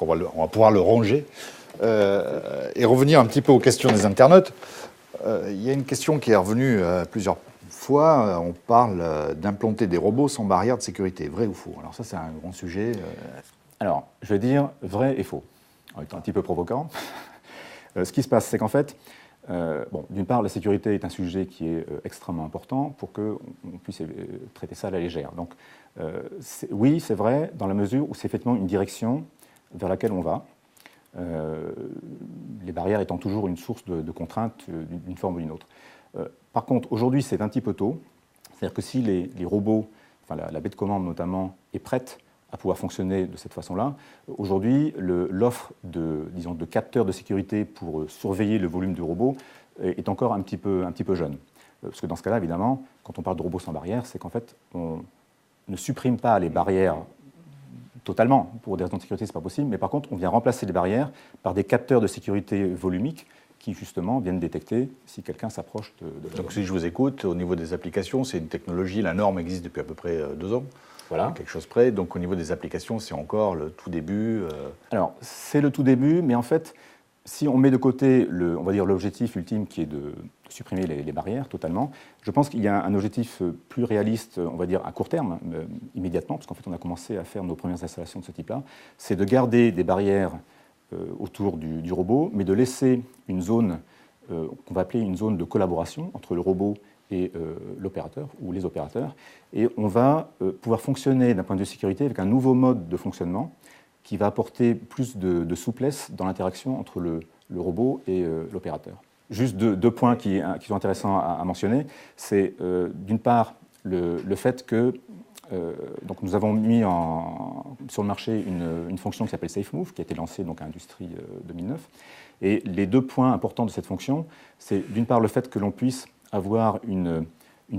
donc on va pouvoir le ranger. Et revenir un petit peu aux questions des internautes. Il y a une question qui est revenue plusieurs fois. On parle d'implanter des robots sans barrière de sécurité. Vrai ou faux? Alors ça, c'est un grand sujet. Alors, je vais dire vrai et faux, en étant un petit peu provoquant. Ce qui se passe, c'est qu'en fait, d'une part, la sécurité est un sujet qui est extrêmement important pour qu'on puisse traiter ça à la légère. Donc, oui, c'est vrai, dans la mesure où c'est effectivement une direction vers laquelle on va. Les barrières étant toujours une source de contraintes d'une forme ou d'une autre. Par contre, aujourd'hui, c'est un petit peu tôt. C'est-à-dire que si les robots, enfin la baie de commande notamment, est prête à pouvoir fonctionner de cette façon-là, aujourd'hui, l'offre de capteurs de sécurité pour surveiller le volume du robot est encore un petit peu jeune. Parce que dans ce cas-là, évidemment, quand on parle de robots sans barrière, c'est qu'en fait, on ne supprime pas les barrières totalement. Pour des raisons de sécurité, ce n'est pas possible. Mais par contre, on vient remplacer les barrières par des capteurs de sécurité volumiques qui, justement, viennent détecter si quelqu'un s'approche de Donc, si je vous écoute, au niveau des applications, c'est une technologie, la norme existe depuis à peu près 2 ans. Voilà. Quelque chose près. Donc, au niveau des applications, c'est encore le tout début. Alors, c'est le tout début, mais en fait, si on met de côté, on va dire, l'objectif ultime qui est de supprimer les barrières totalement, je pense qu'il y a un objectif plus réaliste, on va dire, à court terme, immédiatement, parce qu'en fait, on a commencé à faire nos premières installations de ce type-là, c'est de garder des barrières autour du robot, mais de laisser une zone qu'on va appeler une zone de collaboration entre le robot et l'opérateur ou les opérateurs. Et on va pouvoir fonctionner d'un point de vue sécurité avec un nouveau mode de fonctionnement qui va apporter plus de souplesse dans l'interaction entre le robot et l'opérateur. Juste deux points qui sont intéressants à mentionner. C'est d'une part le fait que donc nous avons mis sur le marché une fonction qui s'appelle SafeMove, qui a été lancée donc, à Industrie 2009. Et les 2 points importants de cette fonction, c'est d'une part le fait que l'on puisse avoir une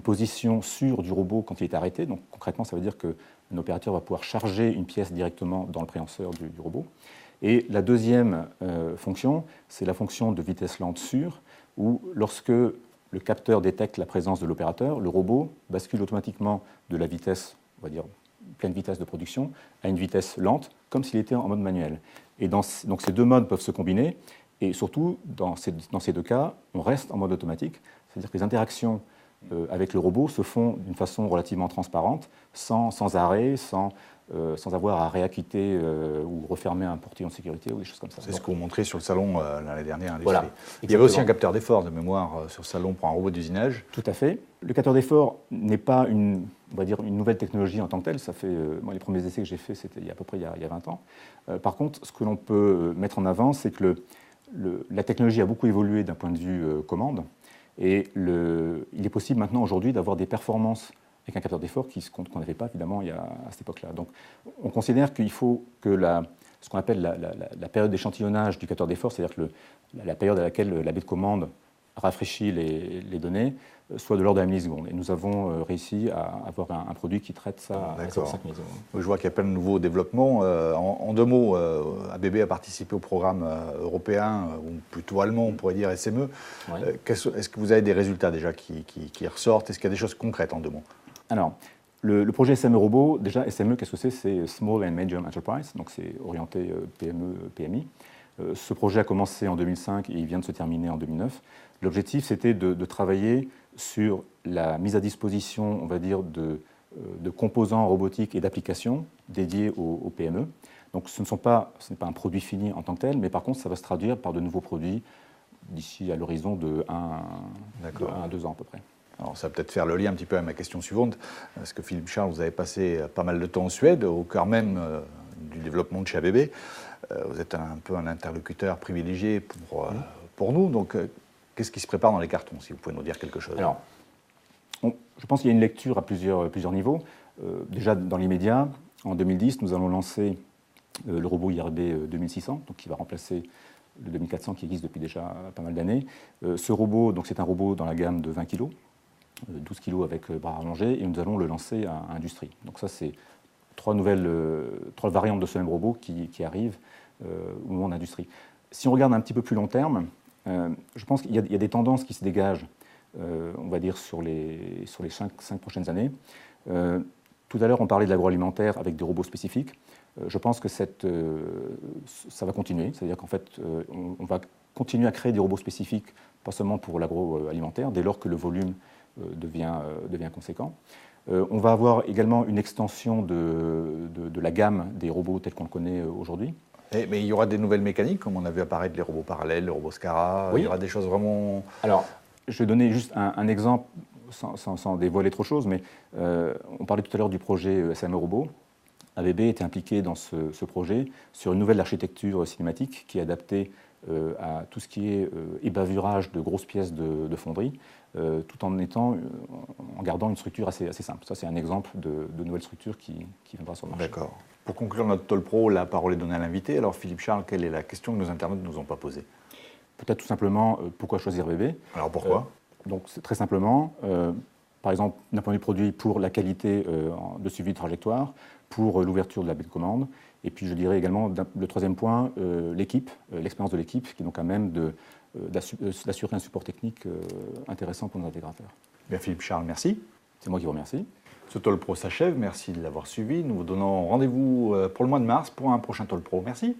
position sûre du robot quand il est arrêté. Donc concrètement, ça veut dire qu'un opérateur va pouvoir charger une pièce directement dans le préhenseur du robot. Et la deuxième fonction, c'est la fonction de vitesse lente sûre, où lorsque le capteur détecte la présence de l'opérateur, le robot bascule automatiquement de la vitesse, on va dire pleine vitesse de production, à une vitesse lente, comme s'il était en mode manuel. Et donc ces 2 modes peuvent se combiner, et surtout, dans ces 2 cas, on reste en mode automatique, c'est-à-dire que les interactions avec le robot se font d'une façon relativement transparente, sans arrêt, sans avoir à réacquitter ou refermer un portillon de sécurité ou des choses comme ça. C'est ce que vous montrez sur le salon l'année dernière. Voilà, il y avait aussi un capteur d'effort de mémoire sur le salon pour un robot d'usinage. Tout à fait. Le capteur d'effort n'est pas on va dire une nouvelle technologie en tant que telle. Ça fait, moi, les premiers essais que j'ai faits, c'était à peu près il y a 20 ans. Par contre, ce que l'on peut mettre en avant, c'est que la technologie a beaucoup évolué d'un point de vue commande. Et il est possible maintenant, aujourd'hui, d'avoir des performances avec un capteur d'effort qu'on n'avait pas, évidemment, à cette époque-là. Donc, on considère qu'il faut que ce qu'on appelle la période d'échantillonnage du capteur d'effort, c'est-à-dire que la période à laquelle la baie de commande rafraîchit les données, soit de l'ordre de la milliseconde. Et nous avons réussi à avoir un produit qui traite ça à 5 millisecondes. Je vois qu'il y a plein de nouveaux développements. En 2 mots, ABB a participé au programme européen, ou plutôt allemand, on pourrait dire SME. Oui. Est-ce que vous avez des résultats déjà qui ressortent? Est-ce qu'il y a des choses concrètes en 2 mots? Alors, le projet SME Robot, déjà SME, qu'est-ce que c'est? C'est Small and Medium Enterprise, donc c'est orienté PME, PMI. Ce projet a commencé en 2005 et il vient de se terminer en 2009. L'objectif, c'était de travailler sur la mise à disposition, on va dire, de composants robotiques et d'applications dédiés aux PME. Donc ce n'est pas un produit fini en tant que tel, mais par contre, ça va se traduire par de nouveaux produits d'ici à l'horizon de 1 à 2 ans à peu près. Alors ça va peut-être faire le lien un petit peu avec ma question suivante, parce que Philippe Charles, vous avez passé pas mal de temps en Suède, au cœur même du développement de chez ABB. Vous êtes un peu un interlocuteur privilégié pour nous, donc qu'est-ce qui se prépare dans les cartons, si vous pouvez nous dire quelque chose? Alors, je pense qu'il y a une lecture à plusieurs niveaux. Déjà, dans l'immédiat, en 2010, nous allons lancer le robot IRB 2600, donc qui va remplacer le 2400 qui existe depuis déjà pas mal d'années. Ce robot, donc c'est un robot dans la gamme de 20 kg, 12 kg avec bras allongés, et nous allons le lancer à industrie. Donc ça, c'est 3 variantes de ce même robot qui arrivent au moment d'industrie. Si on regarde un petit peu plus long terme, je pense qu'il y a des tendances qui se dégagent, on va dire, sur les 5 prochaines années. Tout à l'heure, on parlait de l'agroalimentaire avec des robots spécifiques. Je pense que ça va continuer, c'est-à-dire qu'en fait, on va continuer à créer des robots spécifiques, pas seulement pour l'agroalimentaire, dès lors que le volume devient conséquent. On va avoir également une extension de la gamme des robots tels qu'on le connaît aujourd'hui. Mais il y aura des nouvelles mécaniques, comme on a vu apparaître les robots parallèles, les robots SCARA. Oui. Il y aura des choses vraiment... Alors, je vais donner juste un exemple, sans dévoiler trop de choses, mais on parlait tout à l'heure du projet SME Robot. ABB était impliqué dans ce projet sur une nouvelle architecture cinématique qui est adaptée à tout ce qui est ébavurage de grosses pièces de fonderie, tout en gardant une structure assez simple. Ça, c'est un exemple de nouvelle structure qui viendra sur le marché. D'accord. Pour conclure notre Talk Pro, la parole est donnée à l'invité. Alors Philippe Charles, quelle est la question que nos internautes ne nous ont pas posée? Peut-être tout simplement, pourquoi choisir ABB? Alors pourquoi? Donc c'est très simplement, par exemple, d'un point de vue produit, pour la qualité de suivi de trajectoire, pour l'ouverture de la baie de commande, et puis je dirais également, le troisième point, l'équipe, l'expérience de l'équipe, qui est donc à même d'assurer un support technique intéressant pour nos intégrateurs. Bien, Philippe Charles, merci. C'est moi qui vous remercie. Ce Talk Pro s'achève, merci de l'avoir suivi. Nous vous donnons rendez-vous pour le mois de mars pour un prochain Talk Pro. Merci.